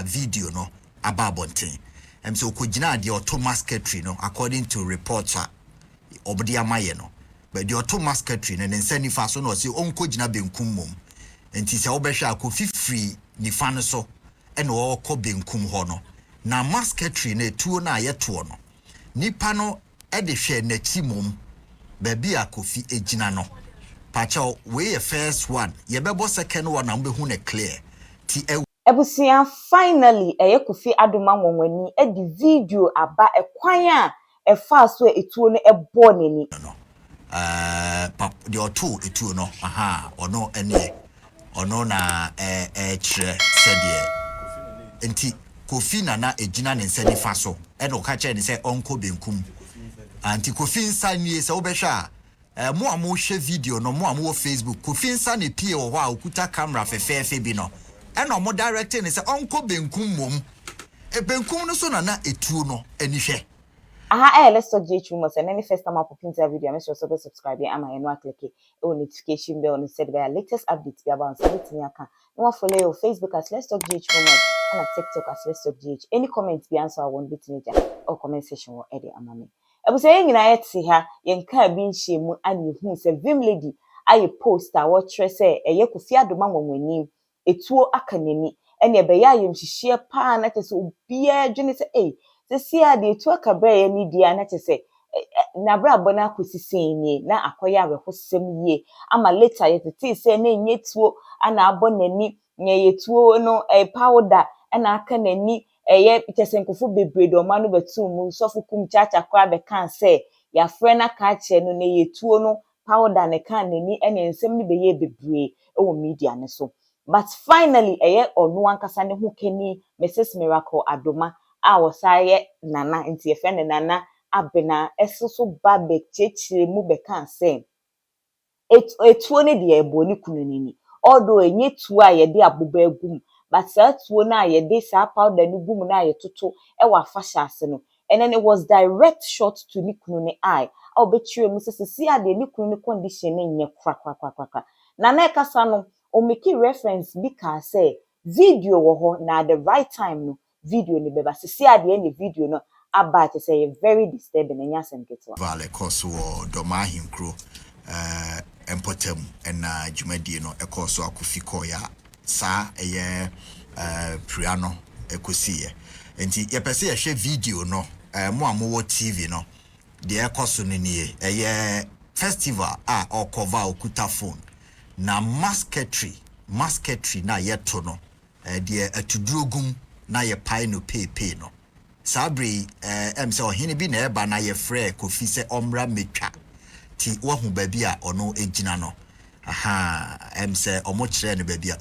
video no ababonten so kujina the automasketry no according to reports obodi amaye no but the automasketry no nsani fa so no say onko jina benkum mom enti se obehwa akofi free nifa no so ene wo kɔ benkum ho no na masketry na etuo na ayeto no nipa no e de hwe n'achi mom baby akofi ejina no pacha we first one ye bebo second one na mbehu na clear ti ebusia finally Kofi Adomah Nwanwani e di video aba ekwan a efa so etuo no ebo nani no the otu etuo no ono ene ono na chere said enti Kofi na ejina ne nsa nifa so e no ka che ne se onko benkum anti Kofi nsa nie se obehwa mo amo hwe video no mo amo Facebook Kofi nsa ne pie wo ho a okuta camera fefefe bi no e no mo directing ne se onko benkum mom e benkum no so na etuo no ani hwe let's talk ghtrends and any first time I put into a video make sure to subscribe and I know click on notification bell and set by latest updates be about sh00ting account. No follow your Facebook as let's talk ghtrends and TikTok as let's talk gh. Any comments be answer I won't be teenager or comment section or edit amame. I was saying na yet see her yen ka bi nhemu ani hu se vim lady aye poster what say Kofi Adomah Nwanwani etuo akanani ene be ya yem hihie pa na te se obia dwene se see the two cabaret any dear na say Nabra bona kusisini na akoya we hosem ye ama later yet say na nyetuo ana abonani nye yetuo no powder ana aka nani ye itesenkofo bebre do ma no betum sofu kum chacha kwa be kan say ya frɛ na ka che no na yetuo no powder ne kan nani ene nsem ni be ye bebre e media ne so but finally onu ankasa ne hu keni Mrs Miracle Adomah awosaye nana nti efene nana abena esoso babe chechire mu beka nse etuo ne de eboni kununini although enye tuo a ye de aboba agum but sa tuo na ye de sa powder ni gum na ye toto e wa fasha ase no and then it was direct shot to ni kununi eye obetire mu sisi ade ni kununi condition na nye kra nana e kasa no o make reference bi ka say video wo ho na the right time no video ni beba sisi ade any video no about to say very disturbing enya semketo vale course wo doma hinkro empotem na dwumadie no ekoso akofi koya sa priano ekosiye enti ye pese ye hwe video no mo amowo TV no de ekoso no nie festival or cover okuta phone na masketry na yeto no de atudrogum na ye pai no pepe no sabri se ohene bi na eba na ye frɛ Kofi se omra metwa ti wahu baabi a ono ejina no se omo kyerɛ no baabi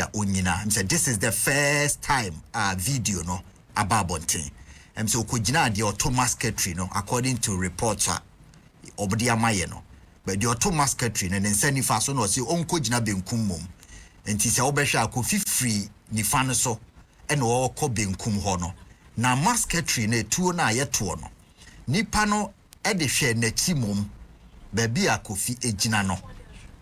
a onyina se this is the first time video no ababonten se okogina the automasketry no according to reports obodi amaye no but the automasketry no nsani fa so no say onko gina benkum mom enti se obehwa akofi free nifa no so ene wo kɔ benkum ho no na masketry na etuo na ayeto no nipa no e de hwe n'achi mom baby Kofi ejina no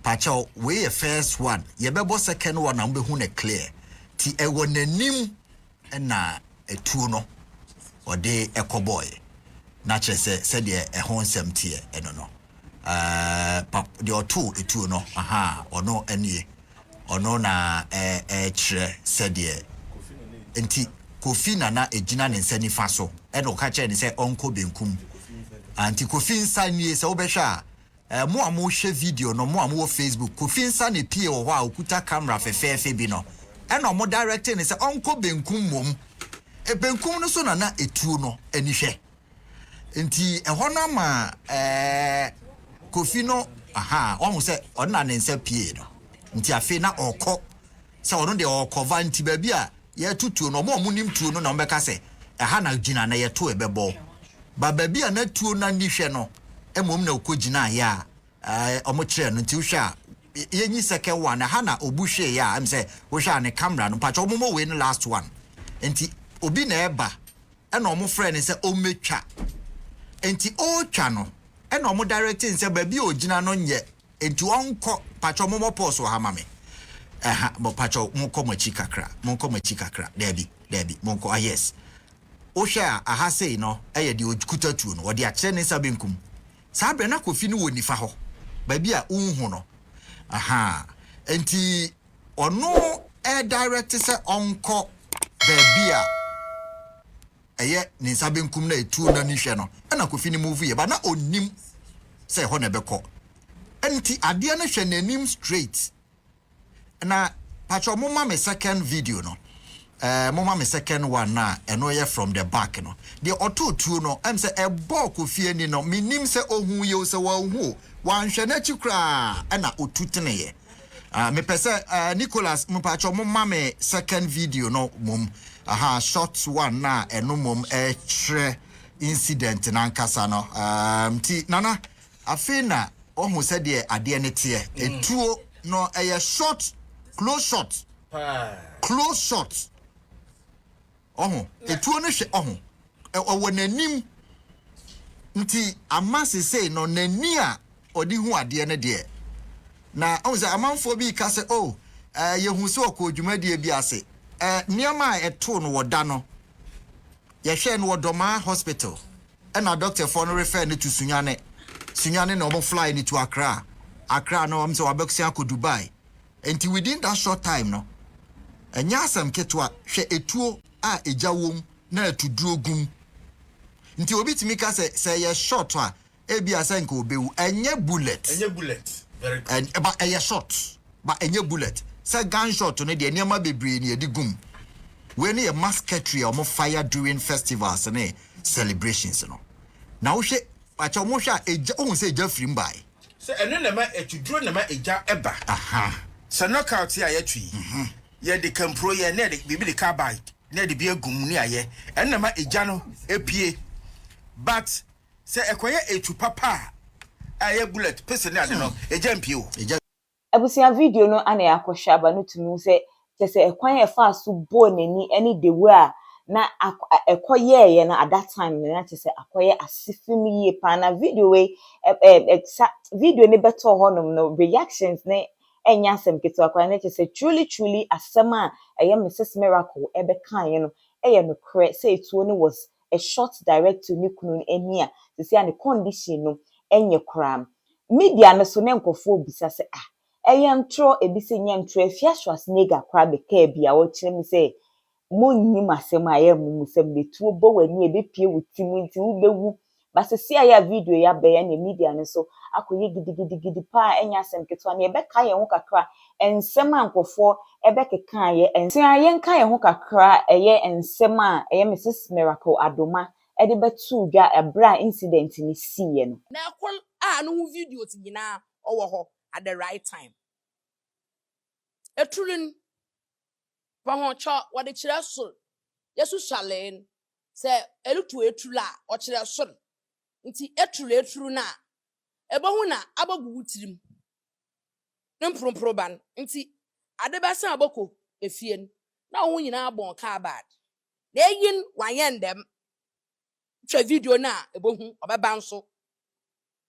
pacha we first one ye bebo second one na mbehu na clear ti ewo nanim na etuo no ode ekoboy na kyerɛ sɛ de ho nsɛm tie eno no de otu etuo no ono enie ono na kyerɛ sɛ de enti Kofi na ejina ne nsa nifa so eno ka kyerɛ ne sɛ onko benkum anti Kofi nsa nie sɛ obehwa mo amo hwe video no mo amo Facebook Kofi nsa ne pie wo ho a okuta camera fefefe bi no eno mo directing ne sɛ onko benkum mom benkum no so na etuo no ani hwe enti ɛhɔ no ma Kofi no ɔhu sɛ ɔna ne nsa pie no nti afi na ɔkɔ sɛ ɔno de ɔkɔva nti baabi a ye tutuo no mo nim tuo no na mbɛka sɛ na gina na ye to ebɛbɔ ba baabi a na tuo na ni hwɛ no emom na okogina ya ɔmo kyerɛ no nti wohwɛ a yenyi second one na obu hwɛ ya am sɛ wohwɛ ne camera no pacha ɔmo we no last one nti obi na eba ɛna ɔmo frɛ ne sɛ ɔmetwa enti ɔtwa no ɛna ɔmo directing sɛ baabi a ogina no nyɛ enti ɔnkɔ pacha ɔmo pause wɔ ha ma me but pacho monko machi kakra debi monko yes Osha aha say no eye de okuta tuo no de akye ne sabenkum saa bre na Kofi no woni fa ho ba bia unhu no aha enti ono direct say onko ba bia eye ne sabenkum na etuo na ni hwe no na Kofi ni move ye ba na onim say ho na beko enti ade na hwe nanim straight na pacho mama me second video no mama me second one na eno ye from the back no the otutu no em say e ball Kofi ani no minim say ohun ye say wa hu wan hwe na chikra na otutene ye me pese Nicholas mpacho mama me second video no mum aha short one na eno mum tre incident na nkasa no ti nana afina ohun say de ade ne te etuo no short close shot close shot etuo no hwe owo nanim nti amase say no nani a odi hu ade ne de na onse amanfo bi ka say yehu se okodwumadie bi ase niama eto no woda no ye hwe no wodoma hospital na doctor for no refer ne to sunyane na omo fly ni to Accra no am say wabeksia ko Dubai enti within that short time no enya asam ketwa hwe etuo a ejawom na atuduro gum nti obi timi ka say ye short a ebi asanka obewu enye bullet very good and ba eye short ba enye bullet say gunshot no de niam bebre ni edi gum we ne musketry or fire during festivals and celebrations no na wo hwe acha mo hwe eja ohun say eja free mbai say eno na ma atuduro na ma eja eba aha say knockout ya yatwi ye de campro ye na de bibi de carbide na de bi agum ni aye eno ma eja no epie but say ekoye etu papa aye bullet person ade no eja mpie o abusia video no ana yakosha ba no tunu se ekwan e fa so bo nani any the way na ekoye ye na at that time na akoye asifim ye pa na video we video ne beto honom no reactions ne enya asem keto akwa na truly asema eye Mrs Miracle ebe kan ye no eye no kre say etuo ne was a shot direct to nikunu enia se ya ne condition no enye kram media no so ne nkofo bisa se eyantro ebise nyantro afiaswas nega kwa beka bia wo kire mi se monni masem aye mumusem betuo bo wani ebepie wutim nti wo bewu basese aya video ya be ya na media ne so akoye gidigidi pa enya asem ketwa na ebeka ye ho kakra ensem ankofo ebekeka ye ensem aye nka ye ho kakra eye ensem a eye Mrs Miracle Adomah ede betu dwa ebra incident ni siye no na ekol no video ti nyina owo ho at the right time etulin pahoncho wade kire so yesu shalen se elutu etula o kire so nti eturu na ebohu na abagu tirim nproban nti adebasa aboko efien na wo nyina abon ka bad na yin wayen dem twa video na ebohu obeba nso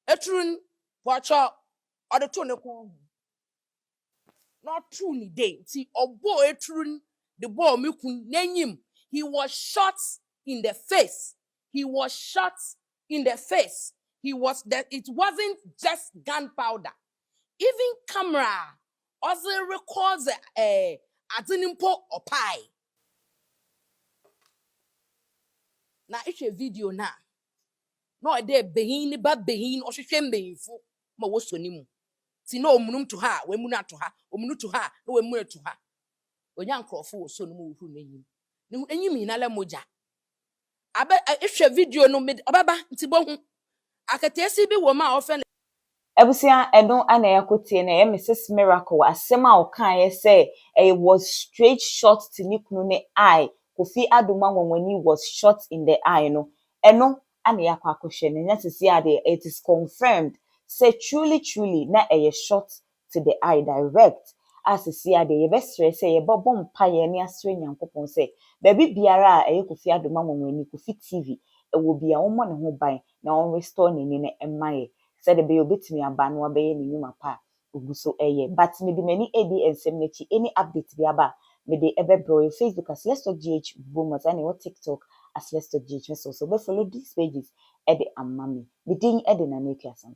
eturun pocho odeto ne ko not true ni day nti obo eturun the ball mekun nanyim he was shot in the face it wasn't just gunpowder even camera also records azinimpo opai na ishe video na no de behin ni ba behin ohwehwe mbehifo ma wo soni mu ti na omunum to ha we munu ato ha omunu to ha na we munu to ha onya nkrofo wo soni mu hu n'enyim ne enyim na le moja aba ihwe video no obaba nti bohu akatesi bi wo ma ofe ebusia eno ana yakotie na ye Mrs Miracle asema okan ye say it was straight shot to nikunu ne eye Kofi Adomah Nwanwani was shot in the eye no eno ana yakwakohwe ne nyatisi ade it is confirmed say truly na a shot to the eye direct as see ade ye besre say ye bobom pa ye ne asre nyankopon say baby biara a Kofi Adomah Nwanwani Kofi TV ewo bia wo mo ne ho ban na on restore ne ne emaye said be obetimi aba no abeye ne nyuma pa uguso eye. But me the many AD and semnechi any update bi aba me the ebe bro Facebook as Let's Talk GH boomers and what TikTok as Let's Talk GH so be follow these pages ede amami. Me ding ede na neki asam.